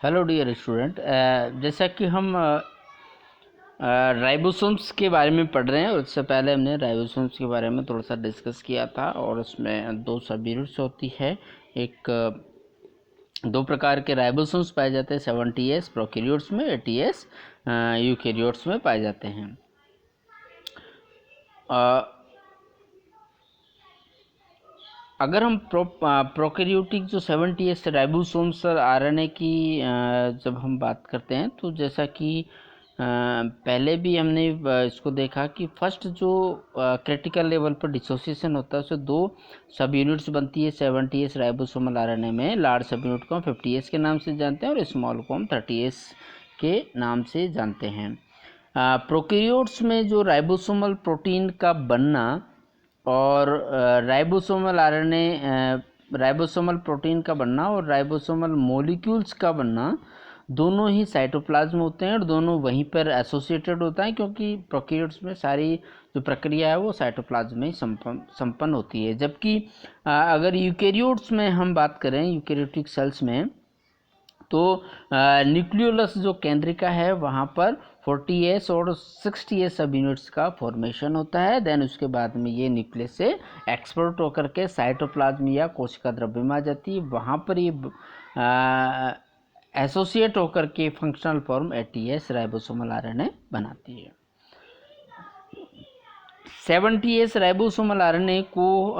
Hello dear student, जैसा कि हम राइबोसोम्स के बारे में पढ़ रहे हैं। उससे पहले हमने राइबोसोम्स के बारे में थोड़ा सा डिस्कस किया था और उसमें दो सब यूनिट्स होती है। एक दो प्रकार के राइबोसोम्स पाए जाते हैं 70S प्रोकैरियोट्स में, 80S यूकैरियोट्स में पाए जाते हैं। अगर हम प्रोकैरियोटिक जो 70S राइबोसोम्स और आरएनए की जब हम बात करते हैं तो जैसा कि पहले भी हमने इसको देखा कि फर्स्ट जो क्रिटिकल लेवल पर डिसोसिएशन होता है उससे दो सब यूनिट्स बनती है 70S राइबोसोमल आरएनए में। लार्ज सब यूनिट को हम 50S के नाम से जानते हैं और स्मॉल को हम 30S के नाम से जानते हैं। प्रोकैरियोट्स में जो राइबोसोमल प्रोटीन का बनना और राइबोसोमल आरएनए राइबोसोमल प्रोटीन का बनना और राइबोसोमल मॉलिक्यूल्स का बनना दोनों ही साइटोप्लाज्म होते हैं और दोनों वहीं पर एसोसिएटेड होता है, क्योंकि प्रोकैरियोट्स में सारी जो प्रक्रिया है वो साइटोप्लाज्म में ही संपन्न होती है। जबकि अगर यूकैरियोट्स में हम बात करें, यूकैरियोटिक सेल्स में, तो न्यूक्लियोलस जो केंद्रिका है वहाँ पर 40S और 60S सब यूनिट्स का फॉर्मेशन होता है। देन उसके बाद में ये न्यूक्लियस से एक्सपोर्ट होकर के साइटोप्लाज्म या कोशिका द्रव्य में आ जाती है। वहाँ पर ये एसोसिएट होकर के functional form 80S ribosomal RNA बनाती है। 70S राइबोसोमल आरएनए को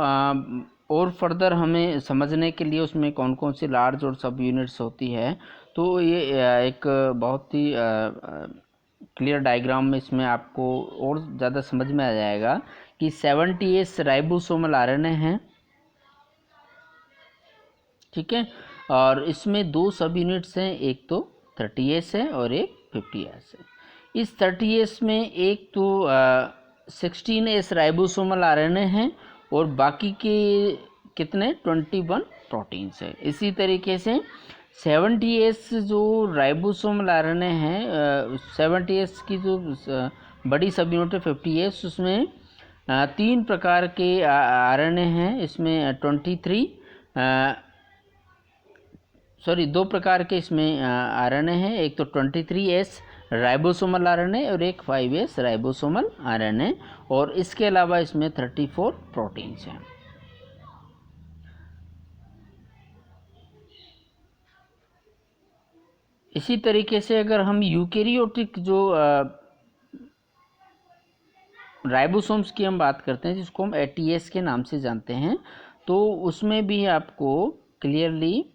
और फर्दर हमें समझने के लिए उसमें कौन कौन सी लार्ज और सब यूनिट्स होती है, तो ये एक बहुत ही क्लियर डायग्राम में इसमें आपको और ज़्यादा समझ में आ जाएगा कि 70S राइबोसोमल आरएनए है, ठीक है। और इसमें दो सब यूनिट्स हैं, एक तो 30S है और एक 50S है। इस 30S में एक तो 16S राइबोसोमल आरएनए है और बाकी के कितने 21 प्रोटीन्स है। इसी तरीके से 70S जो राइबोसोमल आरएनए है, 70S की जो बड़ी सब यूनिट है 50S, उसमें तीन प्रकार के आरएनए हैं। इसमें 23 दो प्रकार के इसमें आरएनए हैं। एक तो 23S राइबोसोमल आरएनए और एक 5S राइबोसोमल आरएनए, और इसके अलावा इसमें 34 प्रोटीन्स हैं। इसी तरीके से अगर हम यूकैरियोटिक जो राइबोसोम्स की हम बात करते हैं, जिसको हम 80S के नाम से जानते हैं, तो उसमें भी आपको क्लियरली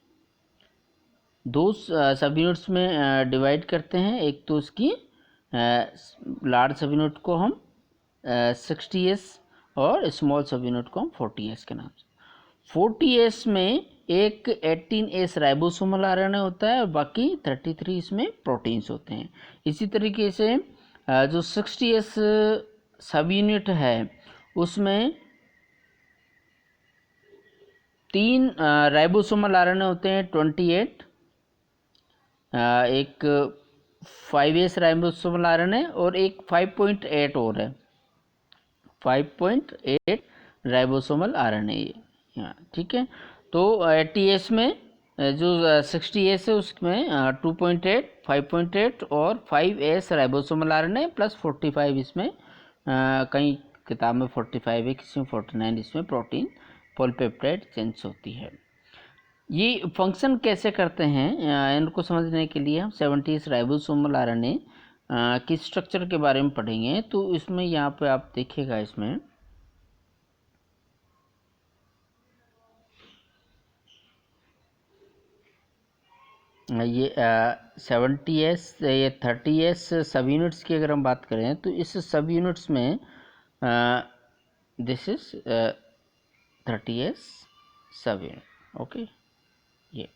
दो सब यूनिट्स में डिवाइड करते हैं। एक तो उसकी लार्ज सब यूनिट को हम 60S और स्मॉल सब यूनिट को हम 40S के नाम से। 40S में एक 18S राइबोसोमल आरएनए होता है और बाकी 33 इसमें प्रोटीन्स होते हैं। इसी तरीके से जो 60S सब यूनिट है उसमें तीन राइबोसोमल आरएनए होते हैं 28, एक 5S राइबोसोमल आरएनए और एक 5.8 और है 5.8 राइबोसोमल आरएनए, ठीक है। तो 80S में जो 60S है उसमें 2.8, 5.8 और 5S राइबोसोमल आरएनए प्लस 45 इसमें कई किताब में 45 है, किसी में 49 इसमें प्रोटीन पॉलीपेप्टाइड चेंज होती है। ये फंक्शन कैसे करते हैं इनको समझने के लिए हम 70S राइबोसोमल आरएनए की स्ट्रक्चर के बारे में पढ़ेंगे। तो इसमें यहाँ पे आप देखिएगा, इसमें ये 70S ये 30S सब यूनिट्स की अगर हम बात करें तो इस सब यूनिट्स में दिस इज 30S सब यूनिट, ओके। ये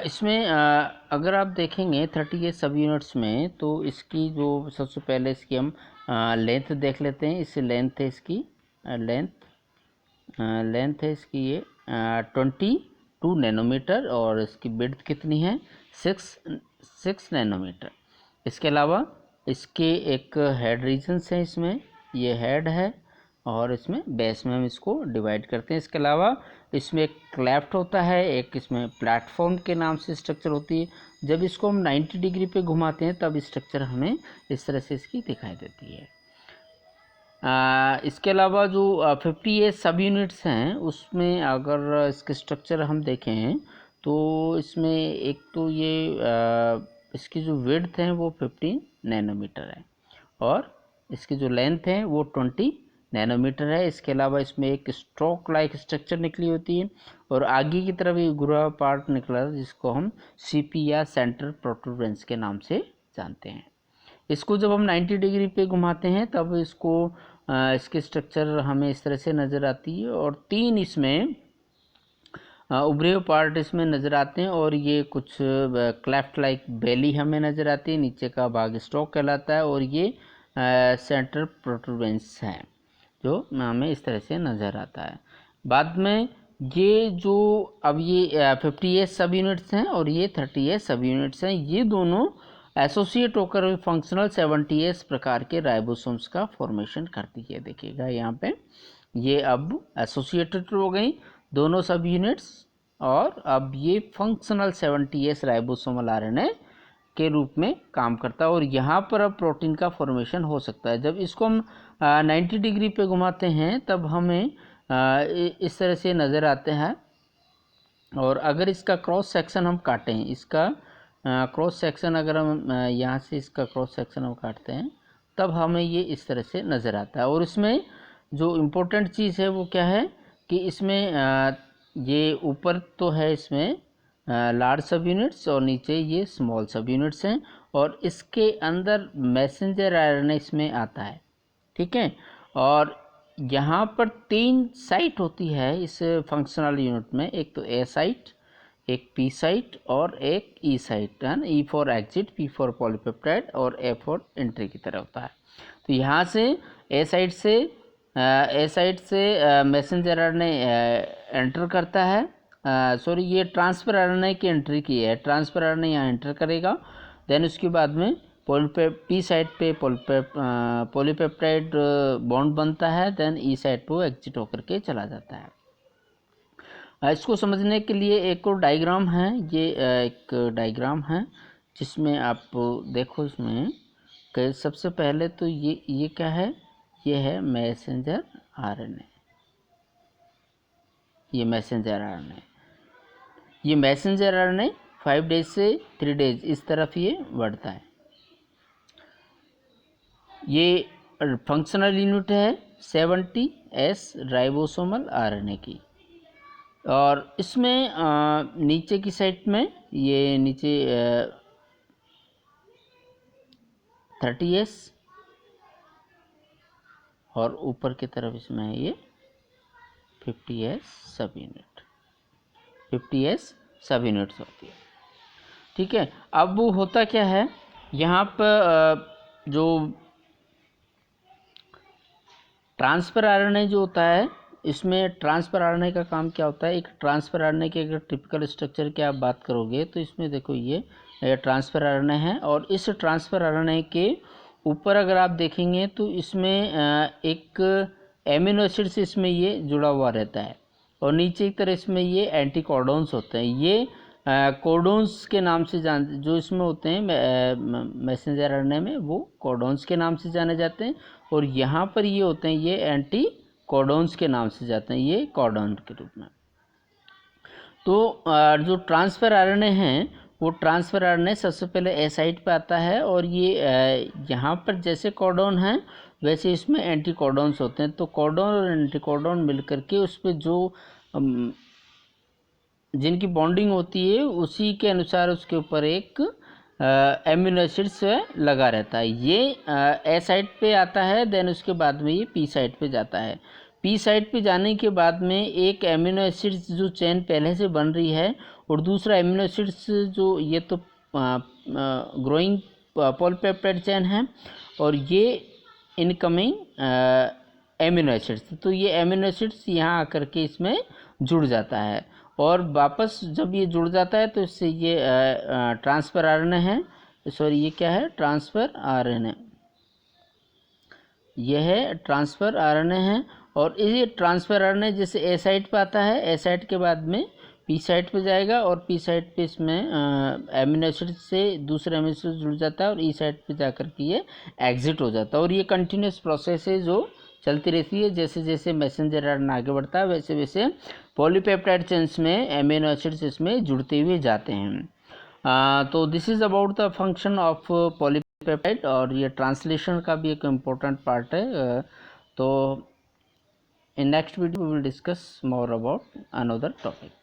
इसमें अगर आप देखेंगे 30S सब यूनिट्स में, तो इसकी जो सबसे पहले इसकी हम लेंथ देख लेते हैं। इससे लेंथ है इसकी लेंथ है इसकी ये 22 नैनोमीटर और इसकी विड्थ कितनी है 6 नैनोमीटर। इसके अलावा इसके एक हेड रीजन्स हैं, इसमें ये हेड है और इसमें बेस में हम इसको डिवाइड करते हैं। इसके अलावा इसमें एक क्लेफ्ट होता है, एक इसमें प्लेटफॉर्म के नाम से स्ट्रक्चर होती है। जब इसको हम 90 डिग्री पे घुमाते हैं तब स्ट्रक्चर हमें इस तरह से इसकी दिखाई देती है। इसके अलावा जो 58 सब यूनिट्स हैं उसमें अगर इसके स्ट्रक्चर हम देखें तो इसमें एक तो ये इसकी जो विड्थ है वो 15 नैनोमीटर है और इसकी जो लेंथ है वो 20 नैनोमीटर है। इसके अलावा इसमें एक स्ट्रोक लाइक स्ट्रक्चर निकली होती है और आगे की तरफ एक गुरा पार्ट निकला है जिसको हम सीपी या सेंटर प्रोटूबरेंस के नाम से जानते हैं। इसको जब हम 90 डिग्री पे घुमाते हैं तब इसको इसके स्ट्रक्चर हमें इस तरह से नज़र आती है और 3 इसमें उभरे हुए पार्ट इसमें नज़र आते हैं और ये कुछ क्लेफ्ट लाइक बेली हमें नज़र आती है, नीचे का भाग स्टॉक कहलाता है और ये सेंटर प्रोटूबरेंस है जो हमें इस तरह से नज़र आता है। बाद में ये जो अब ये 58 सब यूनिट्स हैं और ये 38 सब यूनिट्स हैं, ये दोनों एसोसिएट होकर फंक्शनल 70s प्रकार के राइबोसोम्स का फॉर्मेशन करती है। देखिएगा यहाँ पे ये अब एसोसिएटेड हो गई दोनों सब यूनिट्स और अब ये फंक्शनल 70s राइबोसोमल आरएनए के रूप में काम करता है और यहाँ पर अब प्रोटीन का फॉर्मेशन हो सकता है। जब इसको हम 90 डिग्री पे घुमाते हैं तब हमें इस तरह से नज़र आते हैं और अगर इसका क्रॉस सेक्शन हम काटें, इसका क्रॉस सेक्शन अगर हम यहाँ से इसका क्रॉस सेक्शन हम काटते हैं तब हमें ये इस तरह से नज़र आता है। और इसमें जो इम्पोर्टेंट चीज़ है वो क्या है कि इसमें ये ऊपर तो है इसमें लार्ज सब यूनिट्स और नीचे ये स्मॉल सब यूनिट्स हैं और इसके अंदर मैसेंजर आरएनए इसमें आता है, ठीक है। और यहाँ पर 3 साइट होती है इस फंक्शनल यूनिट में, एक तो ए साइट, एक पी साइट और एक ई साइट है ना, E for exit, P for polypeptide और ए फॉर एंट्री की तरह होता है। तो यहाँ से ए साइट से मैसेंजर आरएनए एंटर करता है, सॉरी ये ट्रांसफर आरएनए की एंट्री की है, ट्रांसफर आरएनए यहाँ एंटर करेगा। देन उसके बाद में पी साइट पे पॉलीपेप्टाइड बॉन्ड बनता है, देन ई साइट पे वो एग्जिट होकर के चला जाता है। इसको समझने के लिए एक और डायग्राम है, ये एक डायग्राम है जिसमें आप देखो इसमें कि सबसे पहले तो ये क्या है, ये है मैसेंजर आरएनए, ये मैसेंजर आरएनए, ये मैसेंजर आरएनए 5 डेज से 3 डेज इस तरफ ये बढ़ता है। ये फंक्शनल यूनिट है 70S राइबोसोमल आरएनए की और इसमें नीचे की साइड में ये नीचे 30S और ऊपर की तरफ इसमें है ये 50S सब यूनिट, 50S सब यूनिट्स होती है, ठीक है। अब वो होता क्या है, यहाँ पर जो ट्रांसफर आरएनए जो होता है, इसमें ट्रांसफर आरएनए का काम क्या होता है। एक ट्रांसफर आरएनए के अगर टिपिकल स्ट्रक्चर की आप बात करोगे तो इसमें देखो ये ट्रांसफर आरएनए है और इस ट्रांसफर आरएनए के ऊपर अगर आप देखेंगे तो इसमें एक एमिनो एसिड से इसमें ये जुड़ा हुआ रहता है और नीचे की तरह इसमें ये एंटी कोडोन्स होते हैं। ये कोडोन्स के नाम से जो इसमें होते हैं मैसेंजर आरएनए में, वो कोडोन्स के नाम से जाने जाते हैं और यहाँ पर ये होते हैं ये एंटी कोडोन्स के नाम से जाते हैं, ये कोडोन के रूप में। तो जो ट्रांसफर आरएनए हैं वो ट्रांसफर आरएनए सबसे पहले ए साइट पे आता है और ये यहाँ पर जैसे कोडोन है वैसे इसमें एंटी कोडोन्स होते हैं। तो कोडोन और एंटी कोडोन मिलकर के उस पर जो जिनकी बॉन्डिंग होती है उसी के अनुसार उसके ऊपर एक एमिनो एसिड से लगा रहता है। ये ए साइट पे आता है, देन उसके बाद में ये पी साइट पे जाता है। पी साइट पे जाने के बाद में एक एमिनो एसिड जो चेन पहले से बन रही है और दूसरा एमिनो एसिड जो ये तो ग्रोइंग पॉलीपेप्टाइड चेन है और ये इनकमिंग एमिनो एसिड्स, तो ये एमिनो एसिड्स यहाँ आकर के इसमें जुड़ जाता है और वापस जब ये जुड़ जाता है तो इससे ये ट्रांसफर आरएनए है, सॉरी ये क्या है, ट्रांसफर आरएनए, यह है ट्रांसफ़र आरएनए है, और ये ट्रांसफ़र आरएनए जैसे ए साइट पे आता है, ए साइट के बाद में पी साइट पे जाएगा, और पी साइट पे इसमें एमिनो एसिड से दूसरे एमिनो एसिड जुड़ जाता है, और ई साइट पे जाकर के ये एग्जिट हो जाता है। और ये कंटिन्यूस प्रोसेस है जो चलती रहती है। जैसे जैसे मैसेंजर आरएनए आगे बढ़ता है वैसे वैसे पॉलीपेप्टाइड चेन्स में एमिनो एसिड्स इसमें जुड़ते हुए जाते हैं। तो this is about the function of polypeptide, और ये ट्रांसलेशन का भी एक इम्पोर्टेंट पार्ट है। तो in next video we will discuss more about another topic.